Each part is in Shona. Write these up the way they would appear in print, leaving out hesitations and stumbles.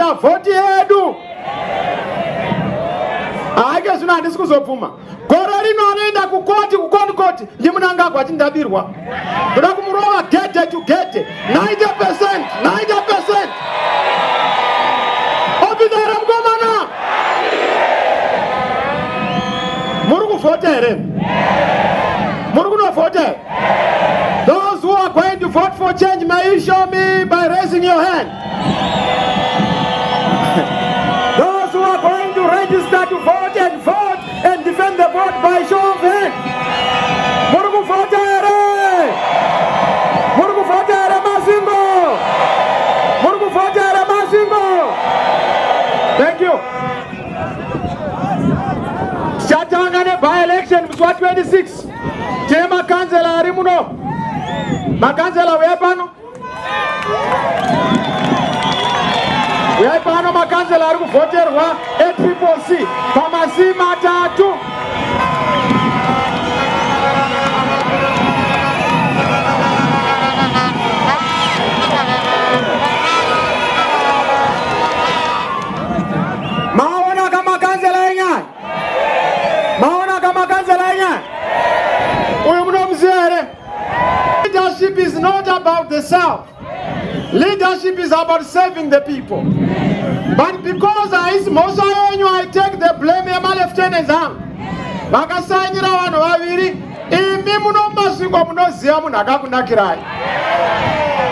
mavhoti edu. Aike zvino handisi kuzopfuma. Gore rino anoenda kukoti ndimunangagwa chindabirwa. Ndoda kumurova gete to gete 90%. Opidara mkomana. Muri kuvhota here? Muri kunovhota? Those who are going to vote for change, may you show me by raising your hand. Those who are going to register to vote and defend the vote by show of hands. Muri kuvhota here? Muri kuvhota here Mazingo? Muri kuvhota here Mazingo? Thank you. Chatanga by election kwa 26. Tema kansela ari muno. Makansela wepano. Wepano makansela ari kuvoterwa eTCC pamasi matatu. Maona kama kansela yenyewe. Leadership is not about the self. Leadership is about serving the people. But because I take the blame of my lieutenants. Vakasanyira vanhu vaviri, imi munomasvikwa munoziva munhu akakunakirai.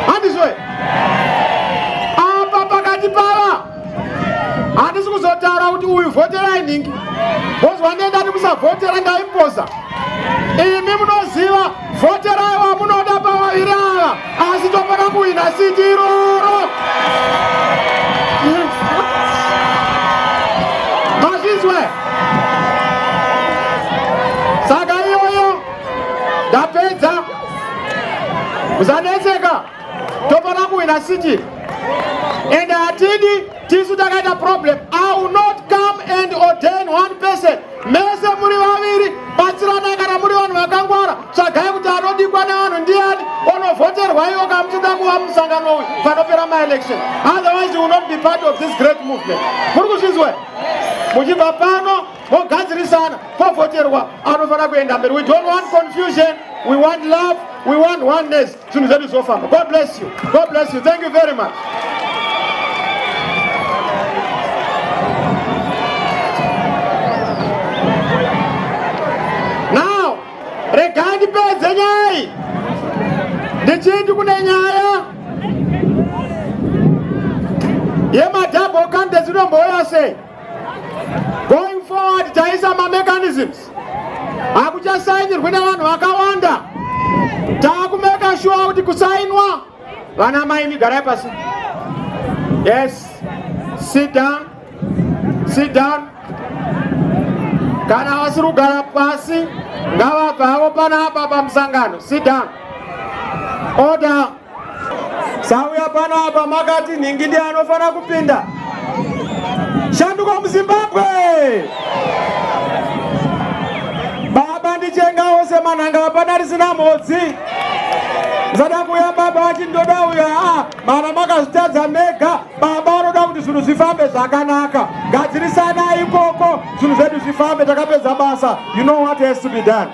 Handizve? Apa pakati pava handisi kuzotaura kuti uyu vhoterai ningi. Bozwa ndendati musavhotera ndaimposa. Imi munoziva voterai vamunoda pavaviri ava, asi tofana kuhwina siti iroro. Mazvizwe? Saka iyoyo ndapedza. Musanetseka. Tofana kuhwina siti. And hatidi tisu takaita problem. I will not come and ordain one person. Mese muri vaviri batsirana kana muri vanhu vakangwara. Tsvagai kuti anodikwa nevanhu ndiani onovhoterwa iwo kamuchida kuva musangano uyu panopera ma-election. Otherwise you will not be part of this great movement. Muri kuzvizwa? Muchibva pano mogadzirisana povhoterwa anofana kuenda mberi. We don't want confusion. We want love. We want oneness. Zvinhu zvedu zvofamba. God bless you. God bless you. Thank you very much. Now, regarding pedze nyaya. Ndichiti kune nyaya yemadouble candidates inomboya sei. Going forward taisa ma-mechanisms. Hakuchasainirwi nevanhu vakawanda. Takumeka sure kuti kusainwa. Vana mai migarai pasi. Yes. Sit down. Sit down. Kana vasiri kugara pasi ngavabva havo panapa pamusangano. Sit down. Order. Sauya panapa makati nhingi ndiye anofana kupinda. Shanduka muZimbabwe. Baba ndichengawo semanhanga apana risina mhodzi. Zada kuya baba wachindoda uya mana makazvitadza mega. Baba unoda kuti zvinhu zvifambe zvakanaka. Gadzirisana ikoko zvinhu zvedu zvifambe takapedza basa. You know what has to be done.